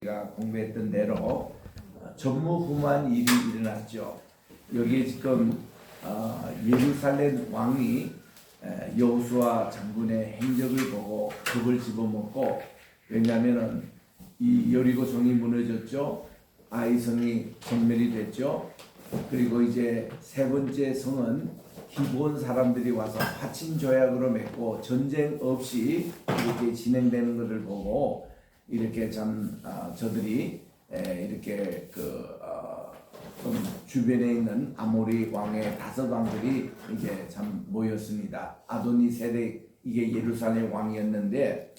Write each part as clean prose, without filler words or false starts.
우리가 공부했던 대로 전무후무한 일이 일어났죠. 여기에 지금 예루살렘 왕이 여호수아 장군의 행적을 보고 겁을 집어먹고, 왜냐하면은 이 여리고 성이 무너졌죠. 아이 성이 전멸이 됐죠. 그리고 이제 세 번째 성은 기브온 사람들이 와서 화친 조약으로 맺고 전쟁 없이 이렇게 진행되는 것을 보고 이렇게 참 저들이 이렇게 좀 주변에 있는 아모리 왕의 5왕들이 이제 참 모였습니다. 아도니 세덱, 이게 예루살렘 왕이었는데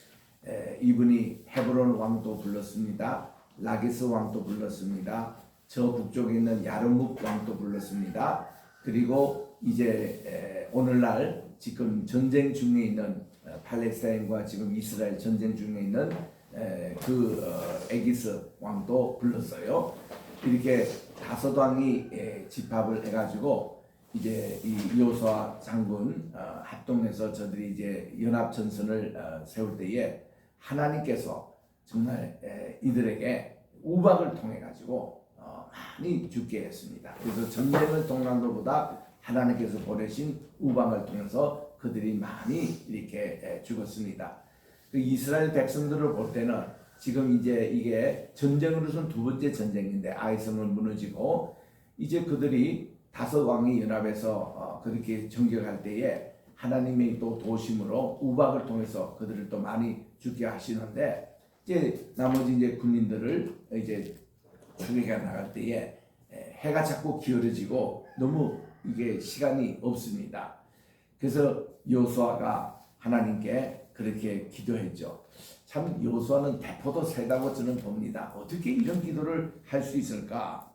이분이 헤브론 왕도 불렀습니다. 라게스 왕도 불렀습니다. 저 북쪽에 있는 야르묵 왕도 불렀습니다. 그리고 이제 오늘날 지금 전쟁 중에 있는 팔레스타인과 지금 이스라엘 전쟁 중에 있는 에기스 왕도 불렀어요. 이렇게 5왕이 집합을 해가지고 이제 이 여호수아 장군 합동해서 저들이 이제 연합 전선을 세울 때에 하나님께서 정말 이들에게 우박을 통해 가지고 많이 죽게 했습니다. 그래서 전쟁을 통한 것보다 하나님께서 보내신 우박을 통해서 그들이 많이 이렇게 죽었습니다. 그 이스라엘 백성들을 볼 때는 지금 이제 이게 전쟁으로서는 2번째 전쟁인데 아이성은 무너지고 이제 그들이 5왕이 연합해서 그렇게 정격할 때에 하나님의 또 도심으로 우박을 통해서 그들을 또 많이 죽게 하시는데, 이제 나머지 이제 군인들을 이제 죽이게 나갈 때에 해가 자꾸 기울어지고 너무 이게 시간이 없습니다. 그래서 여호수아가 하나님께 그렇게 기도했죠. 참 여호수아는 대포도 세다고 저는 봅니다. 어떻게 이런 기도를 할 수 있을까?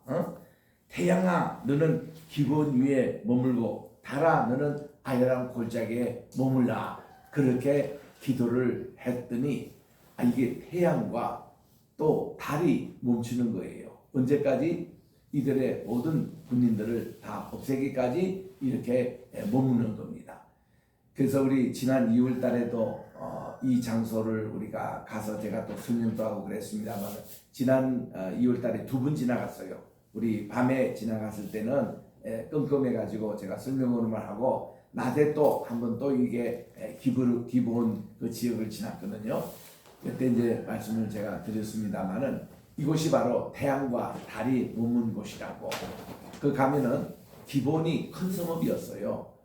태양아, 너는 기브온 위에 머물고 달아, 너는 아야람 골짜기에 머물라. 그렇게 기도를 했더니 이게 태양과 또 달이 멈추는 거예요. 언제까지? 이들의 모든 군인들을 다 없애기까지 이렇게 머무는 겁니다. 그래서 우리 지난 2월 달에도 이 장소를 우리가 가서 제가 또 설명도 하고 그랬습니다만, 지난 2월 달에 2번 지나갔어요. 우리 밤에 지나갔을 때는 끔끔해가지고 제가 설명으로만 하고, 낮에 또 한 번 또 이게 기브온 그 지역을 지났거든요. 그때 이제 말씀을 제가 드렸습니다만은 이곳이 바로 태양과 달이 머문 곳이라고. 그 가면은 기브온이 큰 성읍이었어요.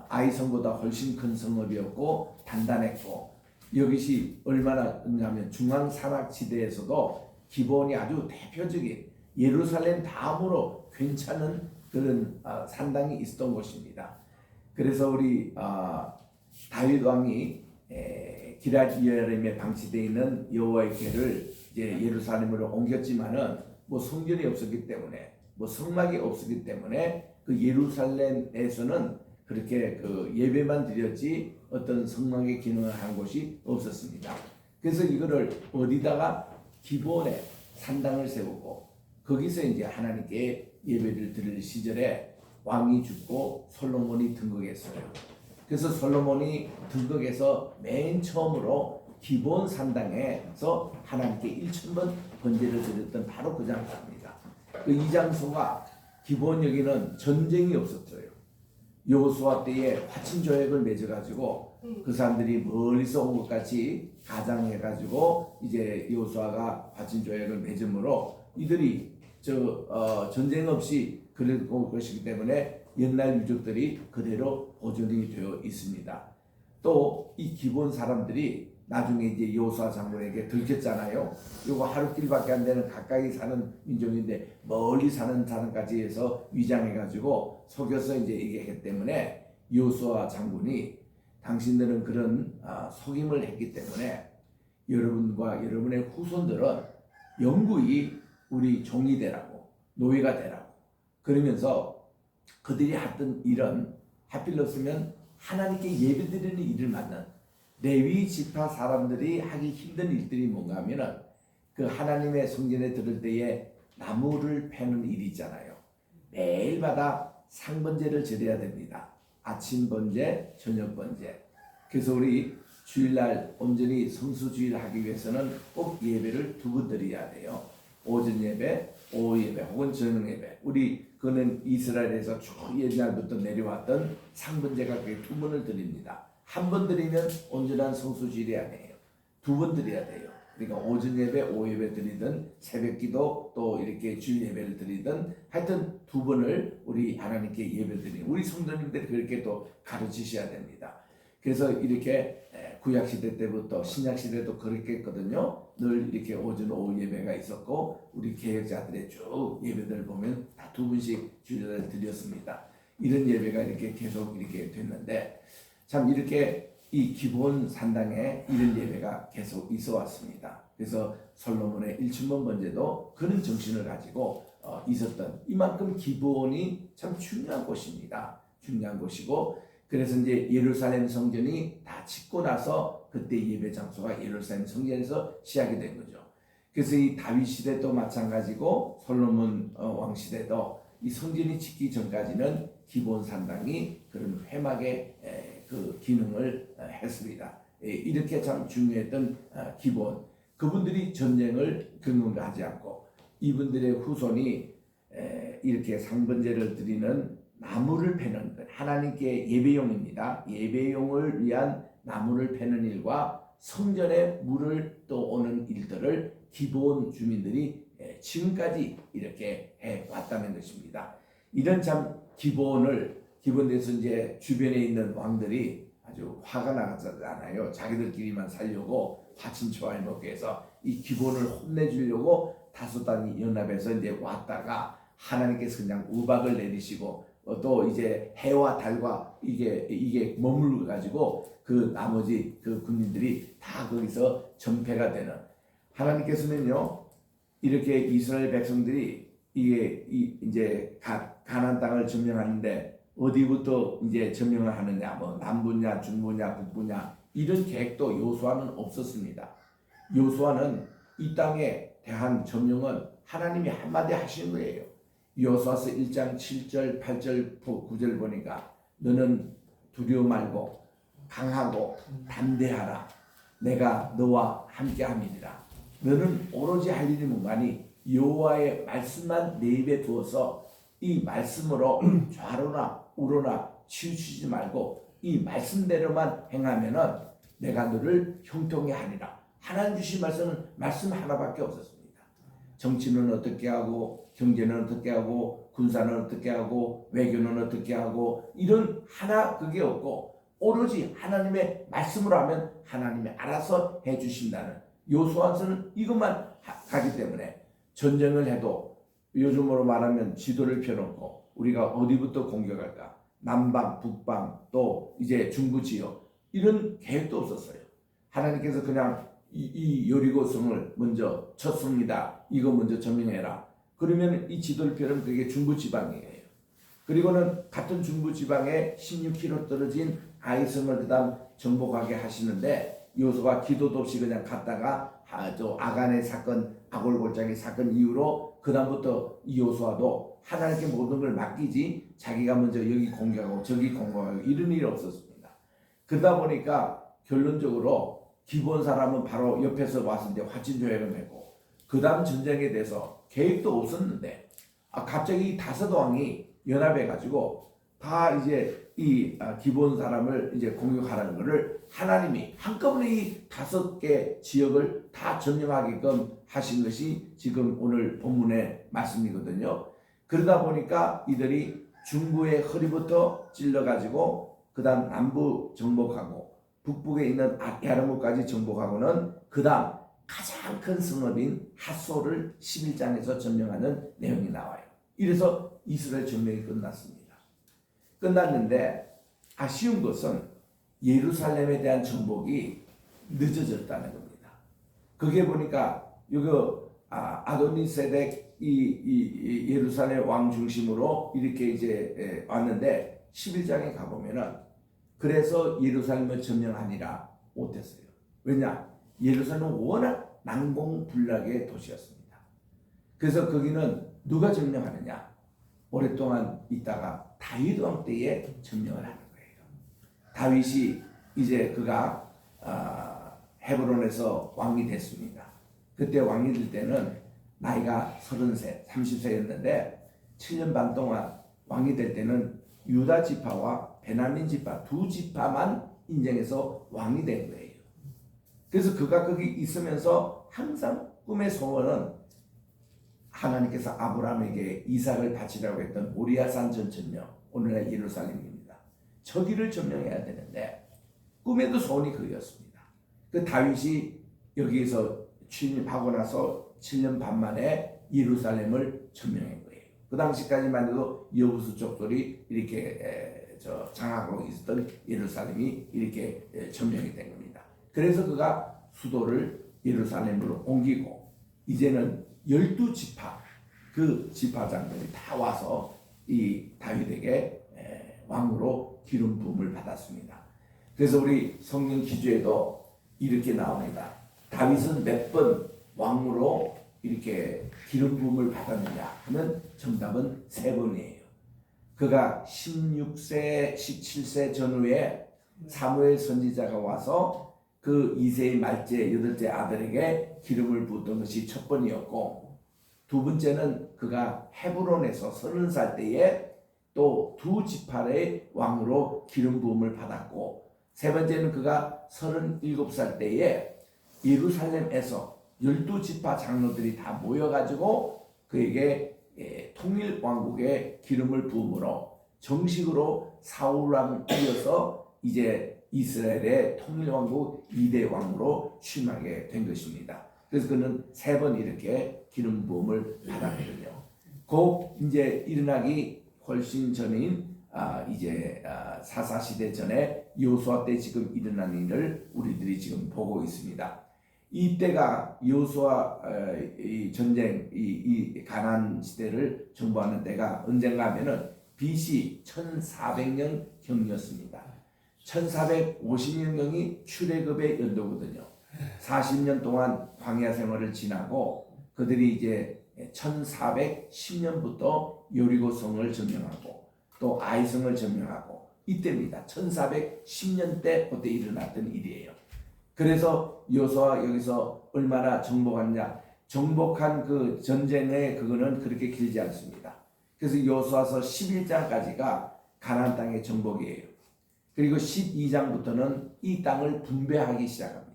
아이성보다 훨씬 큰 성읍이었고 단단했고, 여기시 얼마나 있냐면 중앙 산악지대에서도 기브온이 아주 대표적인 예루살렘 다음으로 괜찮은 그런 산당이 있었던 곳입니다. 그래서 우리 다윗 왕이 기럇 여아림에 방치되어 있는 여호와의 궤를 이제 예루살렘으로 옮겼지만은 뭐 성전이 없었기 때문에, 뭐 성막이 없었기 때문에 그 예루살렘에서는 그렇게 그 예배만 드렸지 어떤 성막의 기능을 한 곳이 없었습니다. 그래서 이거를 어디다가 기브온에 산당을 세우고 거기서 이제 하나님께 예배를 드릴 시절에 왕이 죽고 솔로몬이 등극했어요. 그래서 솔로몬이 등극해서 맨 처음으로 기브온 산당에서 하나님께 1000번 번제를 드렸던 바로 그 장소입니다. 이 장소가 기브온 여기는 전쟁이 없었어요. 여호수아 때에 화친 조약을 맺어가지고 그 사람들이 멀리서 온 것 같이 가장해가지고 이제 여호수아가 화친 조약을 맺음으로 이들이 전쟁 없이 그럴 것이기 때문에 옛날 유적들이 그대로 보존이 되어 있습니다. 또 이 기브온 사람들이 나중에 이제 여호수아 장군에게 들켰잖아요. 이거 하루길밖에 안 되는 가까이 사는 민족인데 멀리 사는 사람까지 해서 위장해가지고 속여서 이제 얘기했기 때문에 여호수아 장군이 당신들은 그런 속임을 했기 때문에 여러분과 여러분의 후손들은 영구히 우리 종이 되라고, 노예가 되라고 그러면서 그들이 했던 일은 하필 없으면 하나님께 예배드리는 일을 맡는 레위 지파 사람들이 하기 힘든 일들이 뭔가 하면은 그 하나님의 성전에 들을 때에 나무를 패는 일이 있잖아요. 매일마다 상번제를 드려야 됩니다. 아침 번제, 저녁 번제. 그래서 우리 주일날 온전히 성수주의를 하기 위해서는 꼭 예배를 두 번 드려야 돼요. 오전 예배, 오후 예배 혹은 저녁 예배. 우리 그는 이스라엘에서 쭉 옛날부터 내려왔던 상번제가 그게 두 번을 드립니다. 한 번 드리면 온전한 성수주일이 아니에요. 두 번 드려야 돼요. 그러니까 오전 예배, 오후 예배 드리든 새벽기도 또 이렇게 주일 예배를 드리든 하여튼 두 번을 우리 하나님께 예배 드리는 우리 성도님들이 그렇게 또 가르치셔야 됩니다. 그래서 이렇게 구약시대 때부터 신약시대도 그렇게 했거든요. 늘 이렇게 오전 오후 예배가 있었고 우리 개혁자들의 쭉 예배들 보면 다 두 번씩 주일날 드렸습니다. 이런 예배가 이렇게 계속 이렇게 됐는데 참 이렇게 이 기본 산당에 이런 예배가 계속 있어 왔습니다. 그래서 솔로몬의 일천번 번제도 그런 정신을 가지고 있었던 이만큼 기본이 참 중요한 곳입니다. 중요한 곳이고 그래서 이제 예루살렘 성전이 다 짓고 나서 그때 예배 장소가 예루살렘 성전에서 시작이 된 거죠. 그래서 이 다윗 시대도 마찬가지고 솔로몬 왕 시대도 이 성전이 짓기 전까지는 기본 산당이 그런 회막의 그 기능을 했습니다. 이렇게 참 중요했던 기본. 그분들이 전쟁을 경험하지 않고 이분들의 후손이 이렇게 상번제를 드리는 나무를 패는 것, 하나님께 예배용입니다. 예배용을 위한 나무를 패는 일과 성전에 물을 떠오는 일들을 기본 주민들이 지금까지 이렇게 해 왔다는 것입니다. 이런 참 기본에서 이제 주변에 있는 왕들이 아주 화가 나잖아요. 자기들끼리만 살려고 화친초할 먹기 위해서 이 기본을 혼내주려고 다섯 단이 연합해서 이제 왔다가 하나님께서 그냥 우박을 내리시고 또 이제 해와 달과 이게 머물러 가지고 그 나머지 그 군인들이 다 거기서 전패가 되는 하나님께서는요 이렇게 이스라엘 백성들이 이제 가나안 땅을 점령하는데 어디부터 이제 점령을 하느냐 뭐 남부냐 중부냐 북부냐 이런 계획도 요수아는 없었습니다. 요수아는 이 땅에 대한 점령은 하나님이 한마디 하신 거예요. 여호수아서 1장 7절 8절 9절 보니까 너는 두려워 말고 강하고 담대하라. 내가 너와 함께함이니라. 너는 오로지 할 일이 뭐가니 여호와의 말씀만 내 입에 두어서 이 말씀으로 좌로나 우로나 치우치지 말고 이 말씀대로만 행하면은 내가 너를 형통케 하리라. 하나님 주신 말씀은 말씀 하나밖에 없었습니다. 정치는 어떻게 하고 경제는 어떻게 하고 군사는 어떻게 하고 외교는 어떻게 하고 이런 하나 그게 없고 오로지 하나님의 말씀으로 하면 하나님이 알아서 해주신다는 요수아서는 이것만 가기 때문에 전쟁을 해도 요즘으로 말하면 지도를 펴놓고 우리가 어디부터 공격할까 남방 북방 또 이제 중부 지역 이런 계획도 없었어요. 하나님께서 그냥 이 여리고성을 먼저 쳤습니다. 이거 먼저 점령해라. 그러면 이 지도를 펴면 그게 중부 지방이에요. 그리고는 같은 중부 지방에 16km 떨어진 아이성을 그다음 정복하게 하시는데 요수가 기도도 없이 그냥 갔다가 아간의 사건, 아골골짜기 사건 이후로 그다음부터 이 요수아도 하나님께 모든 걸 맡기지 자기가 먼저 여기 공격하고 저기 공격하고 이런 일이 없었습니다. 그러다 보니까 결론적으로 기본 사람은 바로 옆에서 와서 이제 화친조약을 맺고 그 다음 전쟁에 대해서 계획도 없었는데 갑자기 다섯 왕이 연합해가지고 다 이제 이 기본 사람을 이제 공격하라는 것을 하나님이 한꺼번에 이 다섯 개 지역을 다 점령하게끔 하신 것이 지금 오늘 본문의 말씀이거든요. 그러다 보니까 이들이 중부의 허리부터 찔러가지고 그 다음 남부 정복하고 북부에 있는 야르무까지 정복하고는 그 다음 가장 큰 성읍인 핫소를 11장에서 점령하는 내용이 나와요. 이래서 이스라엘 점령이 끝났습니다. 끝났는데 아쉬운 것은 예루살렘에 대한 정복이 늦어졌다는 겁니다. 그게 보니까 이거 아도니세덱 이 예루살렘 왕 중심으로 이렇게 이제 왔는데 11장에 가보면은 그래서 예루살렘을 점령하니라 못했어요. 왜냐? 예루살렘은 워낙 난공불락의 도시였습니다. 그래서 거기는 누가 점령하느냐? 오랫동안 있다가 다윗 왕 때에 점령을 하는 거예요. 다윗이 이제 그가 헤브론에서 왕이 됐습니다. 그때 왕이 될 때는 나이가 30세, 30세였는데 7년 반 동안 왕이 될 때는 유다 지파와 베냐민 지파 두 지파만 인정해서 왕이 된 거예요. 그래서 그가 거기 있으면서 항상 꿈의 소원은 하나님께서 아브라함에게 이삭을 바치라고 했던 모리아산 전 점령, 오늘날 예루살렘입니다. 저기를 점령해야 되는데 꿈에도 소원이 그였습니다. 그 다윗이 여기에서 취임하고 나서 7년 반 만에 예루살렘을 점령한 거예요. 그 당시까지만 해도 여부수 족들이 이렇게 장악하고 있었던 예루살렘이 이렇게 점령이 된 겁니다. 그래서 그가 수도를 예루살렘으로 옮기고 이제는 12지파 그 지파장들이 다 와서 이 다윗에게 왕으로 기름 부음을 받았습니다. 그래서 우리 성경 기주에도 이렇게 나옵니다. 다윗은 몇 번 왕으로 이렇게 기름 부음을 받았느냐 하면 정답은 3번이에요. 그가 16세, 17세 전후에 사무엘 선지자가 와서 그 2세의 말째 8째 아들에게 기름을 부었던 것이 첫 번이었고, 두 번째는 그가 헤브론에서 30살 때에 또 두 지파의 왕으로 기름 부음을 받았고, 세 번째는 그가 37살 때에 예루살렘에서 12지파 장로들이 다 모여가지고 그에게 통일 왕국의 기름을 부음으로 정식으로 사울왕 이어서 이제 이스라엘의 통일왕국 2대 왕으로 취임하게 된 것입니다. 그래서 그는 3번 이렇게 기름 부음을 받았거든요. 곧 이제 일어나기 훨씬 전인 이제 사사시대 전에 여호수아 때 지금 일어난 일을 우리들이 지금 보고 있습니다. 이때가 여호수아 이 전쟁 이 가나안 시대를 정복하는 때가 언젠가 하면은 BC 1400년 경이었습니다. 1450년경이 출애굽의 연도거든요. 40년 동안 광야 생활을 지나고 그들이 이제 1410년부터 여리고성을 점령하고 또 아이성을 점령하고 이때입니다. 1410년 때 그때 일어났던 일이에요. 그래서 여호수아 여기서 얼마나 정복하느냐, 정복한 그 전쟁의 그거는 그렇게 길지 않습니다. 그래서 여호수아서 11장까지가 가나안 땅의 정복이에요. 그리고 12장부터는 이 땅을 분배하기 시작합니다.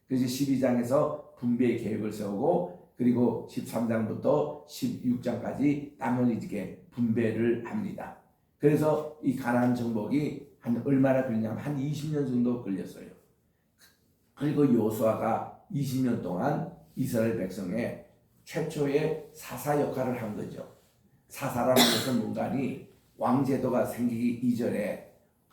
그래서 12장에서 분배의 계획을 세우고 그리고 13장부터 16장까지 땅을 이렇게 분배를 합니다. 그래서 이 가나안 정복이 한 얼마나 걸리냐면 한 20년 정도 걸렸어요. 그리고 여호수아가 20년 동안 이스라엘 백성의 최초의 사사 역할을 한 거죠. 사사라는 것은 뭔가니 왕제도가 생기기 이전에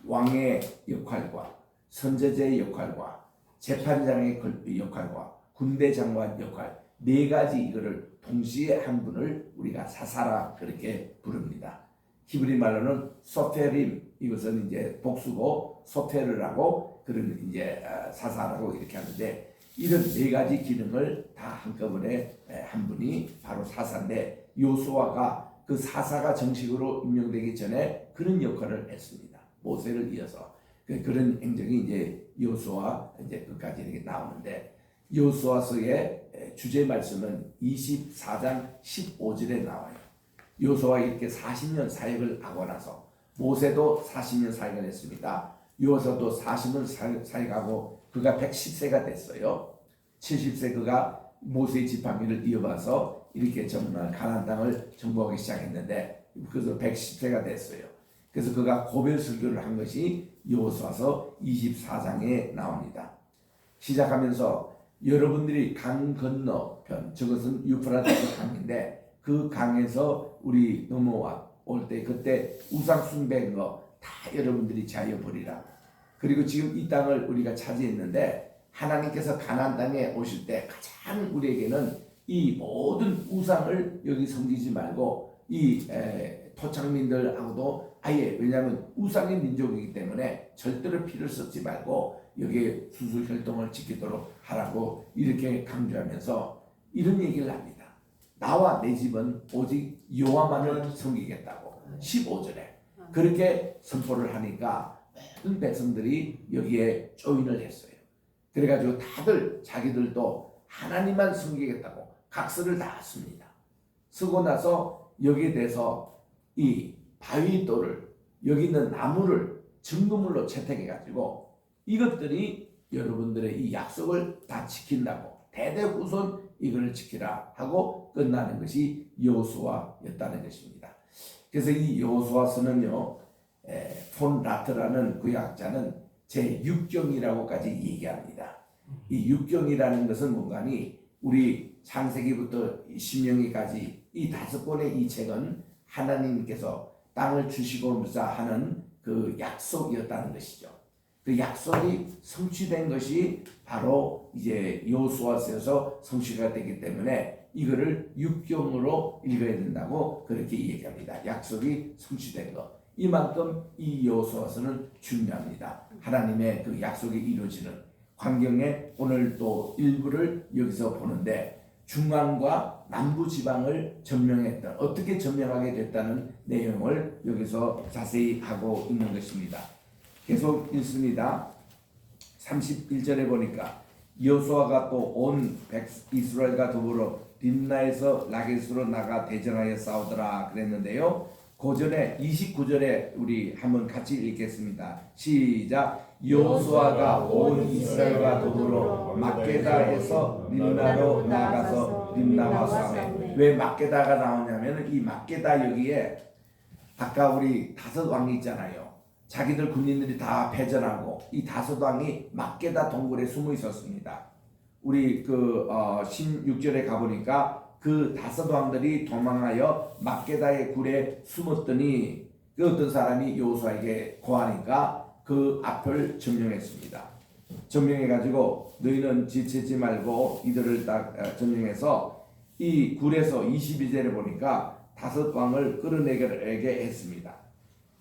왕의 역할과 선제자의 역할과 재판장의 역할과 군대 장관 역할 4가지 이거를 동시에 한 분을 우리가 사사라 그렇게 부릅니다. 히브리 말로는 소페림, 이것은 이제 복수고 소페르라고 그런 이제 사사라고 이렇게 하는데, 이런 4가지 기능을 다 한꺼번에 한 분이 바로 사사인데, 여호수아가 그 사사가 정식으로 임명되기 전에 그런 역할을 했습니다. 모세를 이어서 그런 행정이 이제 여호수아 이제 끝까지 이렇게 나오는데, 여호수아서의 주제 말씀은 24장 15절에 나와요. 여호수아가 이렇게 40년 사역을 하고 나서, 모세도 40년 사역을 했습니다. 여호수아도 40년 사역하고 그가 110세가 됐어요. 70세 그가 모세의 지팡이를 이어봐서 이렇게 정말 가나안 땅을 정복하기 시작했는데, 그래서 110세가 됐어요. 그래서 그가 고별 설교를 한 것이 여호수아서 24장에 나옵니다. 시작하면서 여러분들이 강 건너편, 저것은 유프라테스 강인데 그 강에서 우리 넘어와 올 때 그때 우상 숭배한 거 다 여러분들이 제하여 버리라. 그리고 지금 이 땅을 우리가 차지했는데 하나님께서 가나안 땅에 오실 때 가장 우리에게는 이 모든 우상을 여기 섬기지 말고 이 토착민들하고도 아예, 왜냐하면 우상의 민족이기 때문에 절대로 피를 섞지 말고 여기에 수수혈통을 지키도록 하라고 이렇게 강조하면서 이런 얘기를 합니다. 나와 내 집은 오직 여호와만을 섬기겠다고 15절에 그렇게 선포를 하니까 모든 백성들이 여기에 조인을 했어요. 그래가지고 다들 자기들도 하나님만 섬기겠다고 각서를 다 씁니다. 쓰고 나서 여기에 대해서 이 바위돌을 여기 있는 나무를 증거물로 채택해가지고 이것들이 여러분들의 이 약속을 다 지킨다고 대대후손 이걸 지키라 하고 끝나는 것이 여호수아였다는 것입니다. 그래서 이 여호수아서는요, 폰 라트라는 구약자는 제6경이라고까지 얘기합니다. 이 6경이라는 것은 뭔가니 우리 창세기부터 신명기까지 이 5권의 이 책은 하나님께서 땅을 주시고자 하는 그 약속이었다는 것이죠. 그 약속이 성취된 것이 바로 이제 여호수아서에서 성취가 되기 때문에 이거를 6경으로 읽어야 된다고 그렇게 얘기합니다. 약속이 성취된 것. 이만큼 이 여호수아서는 중요합니다. 하나님의 그 약속이 이루어지는 광경에 오늘 또 일부를 여기서 보는데 중앙과 남부 지방을 점령했던 어떻게 점령하게 됐다는 내용을 여기서 자세히 하고 있는 것입니다. 계속 읽습니다. 31절에 보니까 여호수아가 또 온 이스라엘과 더불어 림나에서 라게스로 나가 대전하여 싸우더라 그랬는데요. 그 전에 29절에 우리 한번 같이 읽겠습니다. 시작. 여호수아가 온 이스라엘과 더불어 막게다에서 림나로 나가서 림나와 싸우매. 왜 막게다가 나오냐면 이 막게다 여기에 아까 우리 5 왕이 있잖아요. 자기들 군인들이 다 패전하고 이 5 왕이 막게다 동굴에 숨어 있었습니다. 우리 16절에 가보니까 그 5 왕들이 도망하여 막게다의 굴에 숨었더니 그 어떤 사람이 여호수아에게 고하니까 그 앞을 점령했습니다. 점령해가지고 너희는 지체지 말고 이들을 딱 점령해서 이 굴에서 22절에 보니까 5 왕을 끌어내게 했습니다.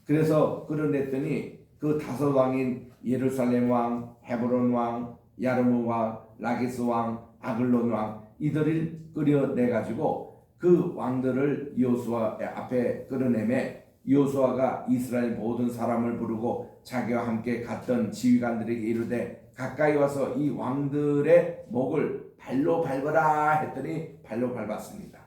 그래서 끌어냈더니 그 5 왕인 예루살렘 왕, 헤브론 왕, 야르무 왕, 라기스 왕, 아글론 왕 이들을 끌어내가지고 그 왕들을 여호수아 앞에 끌어내매 여호수아가 이스라엘 모든 사람을 부르고 자기와 함께 갔던 지휘관들에게 이르되 가까이 와서 이 왕들의 목을 발로 밟아라 했더니 발로 밟았습니다.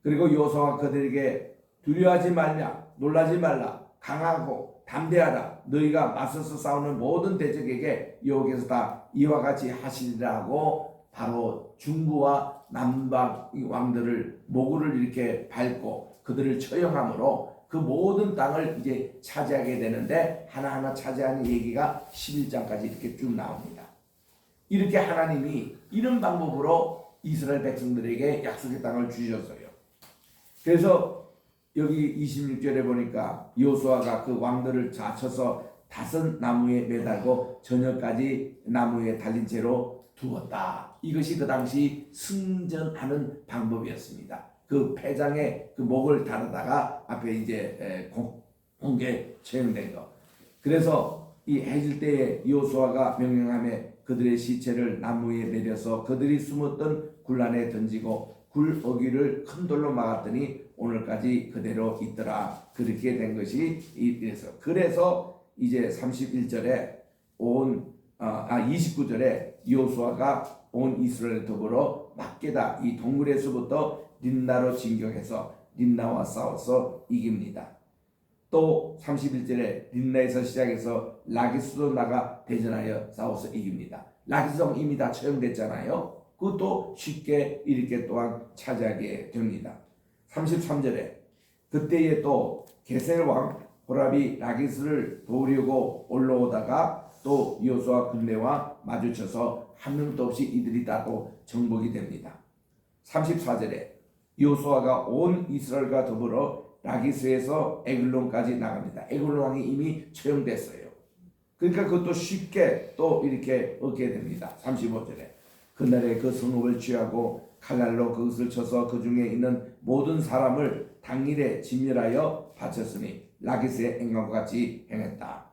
그리고 여호수아가 그들에게 두려워하지 말라, 놀라지 말라, 강하고 담대하라, 너희가 맞서서 싸우는 모든 대적에게 여호와께서 다 이와 같이 하시리라 하고 바로 중부와 남방 왕들을 모구를 이렇게 밟고 그들을 처형함으로 그 모든 땅을 이제 차지하게 되는데 하나하나 차지하는 얘기가 11장까지 이렇게 쭉 나옵니다. 이렇게 하나님이 이런 방법으로 이스라엘 백성들에게 약속의 땅을 주셨어요. 그래서 여기 26절에 보니까 여호수아가 그 왕들을 자쳐서 5 나무에 매달고 저녁까지 나무에 달린 채로 두었다. 이것이 그 당시 승전하는 방법이었습니다. 그 패장에 그 목을 달아다가 앞에 이제 공개 처형된 거. 그래서 이 해질 때에 여호수아가 명령하며 그들의 시체를 나무에 내려서 그들이 숨었던 굴 안에 던지고 굴 어귀를 큰 돌로 막았더니 오늘까지 그대로 있더라. 그렇게 된 것이 이래서 그래서 이제 31절에 29절에 여호수아가 온 이스라엘 더불어 막게다 이 동굴에서부터 림나로 진격해서 림나와 싸워서 이깁니다. 또 31절에 림나에서 시작해서 라기스로 나가 대전하여 싸워서 이깁니다. 라기스는 이미 다 처형됐잖아요. 그것도 쉽게 이렇게 또한 차지하게 됩니다. 33절에 그때에 또 게셀 왕 호랍이 라기스를 도우려고 올라오다가 또 여호수아 군대와 마주쳐서 한 명도 없이 이들이 다 또 정복이 됩니다. 34절에 여호수아가 온 이스라엘과 더불어 라기스에서 에글론까지 나갑니다. 에글론 왕이 이미 처형됐어요. 그러니까 그것도 쉽게 또 이렇게 얻게 됩니다. 35절에 그날에 그 성읍을 취하고 칼날로 그것을 쳐서 그 중에 있는 모든 사람을 당일에 진멸하여 바쳤으니 라기스의 행함과 같이 행했다.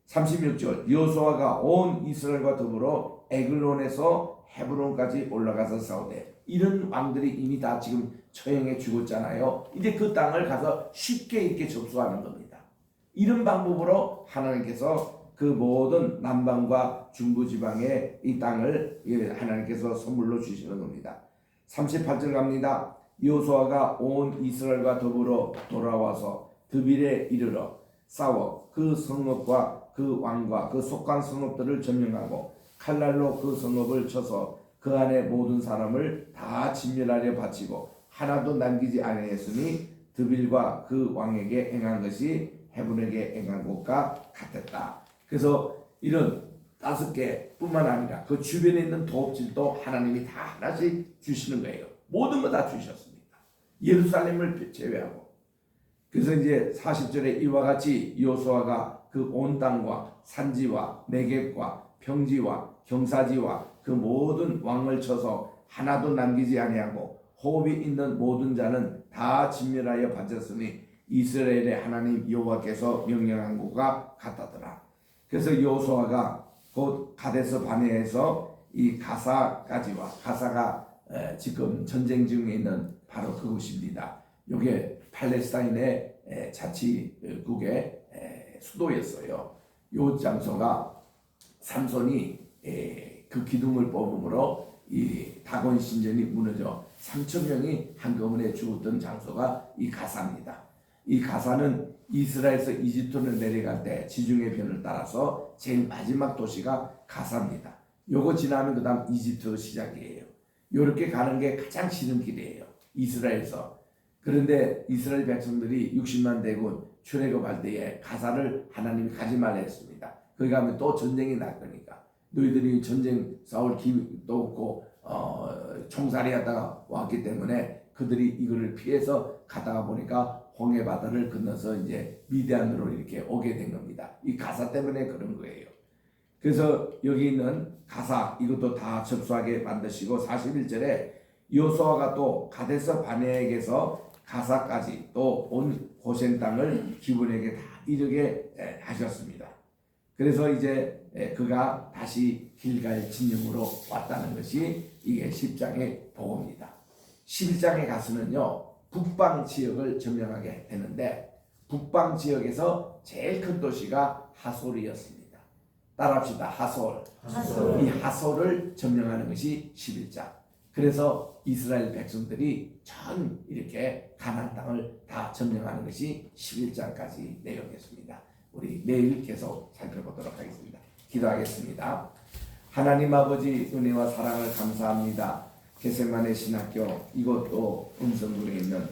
36절 여호수아가 온 이스라엘과 더불어 에글론에서 헤브론까지 올라가서 싸우되 이런 왕들이 이미 다 지금 처형해 죽었잖아요. 이제 그 땅을 가서 쉽게 이렇게 접수하는 겁니다. 이런 방법으로 하나님께서 그 모든 남방과 중부지방의 이 땅을 하나님께서 선물로 주시는 겁니다. 38절 갑니다. 여호수아가 온 이스라엘과 더불어 돌아와서 드빌에 이르러 싸워 그 성읍과 그 왕과 그 속한 성읍들을 점령하고 칼날로 그 성읍을 쳐서 그 안에 모든 사람을 다 진멸하려 바치고 하나도 남기지 아니하였으니 드빌과 그 왕에게 행한 것이 헤브론에게 행한 것과 같았다. 그래서 이런 5개뿐만 아니라 그 주변에 있는 도읍질도 하나님이 다 하나씩 주시는 거예요. 모든 거 다 주셨습니다. 예루살렘을 제외하고. 그래서 이제 40절에 이와 같이 여호수아가 그 온 땅과 산지와 네겝과 평지와 경사지와 그 모든 왕을 쳐서 하나도 남기지 아니하고 호흡이 있는 모든 자는 다 진멸하여 바쳤으니 이스라엘의 하나님 여호와께서 명령한 것과 같았더라. 그래서 여호수아가 곧 가데스 바네에서 이 가사까지와 가사가 지금 전쟁 중에 있는 바로 그곳입니다. 이게 팔레스타인의 자치국의 수도였어요. 이 장소가 삼손이 그 기둥을 뽑음으로 이 다곤 신전이 무너져 3,000명이 한꺼번에 죽었던 장소가 이 가사입니다. 이 가사는 이스라엘에서 이집트로 내려갈 때 지중해 편을 따라서 제일 마지막 도시가 가사입니다. 요거 지나면 그 다음 이집트 시작이에요. 요렇게 가는 게 가장 지름길이에요. 이스라엘에서. 그런데 이스라엘 백성들이 60만 대군 출애굽할 때에 가사를 하나님이 가지 말라 했습니다. 거기 가면 또 전쟁이 날 거니까. 너희들이 전쟁 싸울 기회도 없고 총살이 하다가 왔기 때문에 그들이 이거를 피해서 가다가 보니까 홍해 바다를 건너서 이제 미디안으로 이렇게 오게 된 겁니다. 이 가사 때문에 그런 거예요. 그래서 여기 있는 가사 이것도 다 접수하게 만드시고 41절에 여호수아가 또 가데스 바네에게서 가사까지 또 온 고센 땅을 기브론에게 다 이르게 하셨습니다. 그래서 이제 그가 다시 길갈 진영으로 왔다는 것이 이게 10장의 보고입니다. 11장에 가서는요 북방 지역을 점령하게 되는데 북방 지역에서 제일 큰 도시가 하솔이었습니다. 따라합시다. 하솔. 이 하솔을 점령하는 것이 11장. 그래서 이스라엘 백성들이 전 이렇게 가나안 땅을 다 점령하는 것이 11장까지 내용이었습니다. 우리 내일 계속 살펴보도록 하겠습니다. 기도하겠습니다. 하나님 아버지 은혜와 사랑을 감사합니다. 게세마네 신학교 이것도 음성군에 있는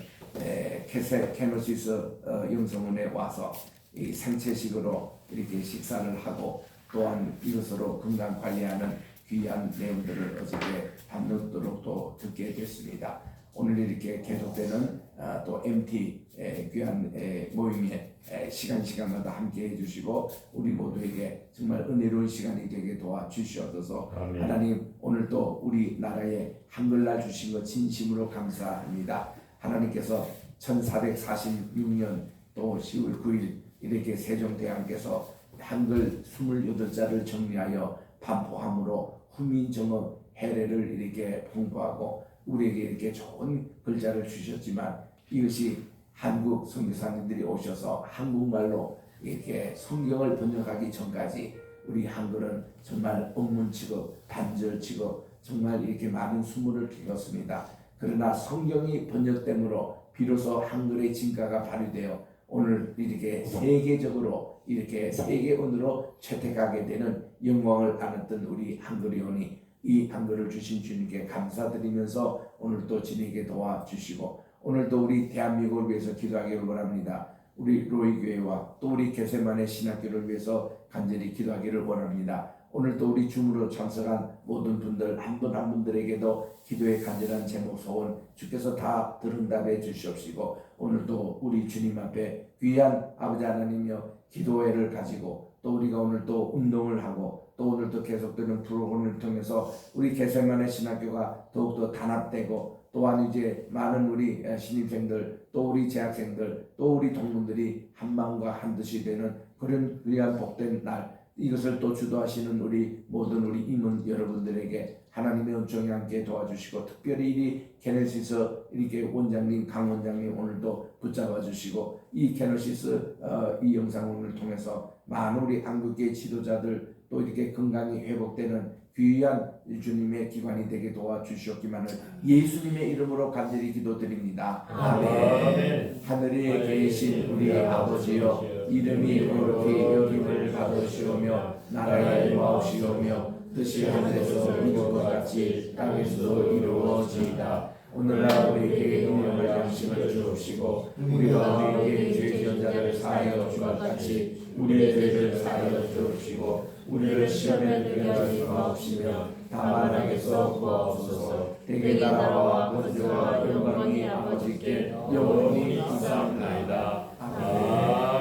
케노시스 영성원에 와서 이 생체식으로 이렇게 식사를 하고 또한 이것으로 건강 관리하는 귀한 내용들을 어저께 밤늦도록 또 듣게 됐습니다. 오늘 이렇게 계속되는 또 MT 귀한 모임에 시간마다 함께 해주시고 우리 모두에게 정말 은혜로운 시간이 되게 도와주시옵소서. 아멘. 하나님 오늘 또 우리나라에 한글날 주신 것 진심으로 감사합니다. 하나님께서 1446년 또 10월 9일 이렇게 세종대왕께서 한글 28자를 정리하여 반포함으로 후민정음 해례를 이렇게 풍부하고 우리에게 이렇게 좋은 글자를 주셨지만 이것이 한국 선교사님들이 오셔서 한국말로 이렇게 성경을 번역하기 전까지 우리 한글은 정말 엉문 취급, 단절 취급 정말 이렇게 많은 수문을 겪었습니다. 그러나 성경이 번역됨으로 비로소 한글의 진가가 발휘되어 오늘 이렇게 세계적으로 이렇게 세계언어로 채택하게 되는 영광을 안았던 우리 한글이오니 이 한글을 주신 주님께 감사드리면서 오늘도 진에게 도와주시고 오늘도 우리 대한민국을 위해서 기도하기를 원합니다. 우리 로이교회와 또 우리 게세마네 신학교를 위해서 간절히 기도하기를 원합니다. 오늘도 우리 줌으로 참석한 모든 분들 한 분 한 분들에게도 기도의 간절한 제목 소원 주께서 다 들은답해 주시옵시고 오늘도 우리 주님 앞에 귀한 아버지 하나님이여 기도회를 가지고 또 우리가 오늘 또 운동을 하고 또 오늘 또 계속되는 프로그램을 통해서 우리 게세마네 신학교가 더욱더 단합되고 또한 이제 많은 우리 신입생들 또 우리 재학생들 또 우리 동문들이 한 마음과 한 뜻이 되는 그런 귀한 복된 날 이것을 또 주도하시는 우리 모든 우리 임원 여러분들에게 하나님의 은총이 함께 도와주시고 특별히 이 게네시스 이렇게 원장님 강 원장님 오늘도 붙잡아 주시고 이 게네시스 이 영상을 통해서 많은 우리 한국계 지도자들 또 이렇게 건강이 회복되는 귀한 주님의 기관이 되게 도와주시옵기만을 예수님의 이름으로 간절히 기도드립니다. 아멘. 하늘에 계신 우리 아버지여, 이름이 거룩히 여김을 받으시오며 나라의 임하옵시오며 뜻이 하늘에서 이룬 것 같이 땅에서도 이루어지이다. 오늘날 우리에게 일용할 양식을 주옵시고 우리가 우리에게 죄 지은 자를 사하여 준 것 같이 우리의 죄를 사하여 주옵시고 우리를 시험에 들게 하지 마옵시며 다만 악에서 구하옵소서. 대개 나라와 권세와 영광이 아버지께 영원히 감사합니다. 아멘.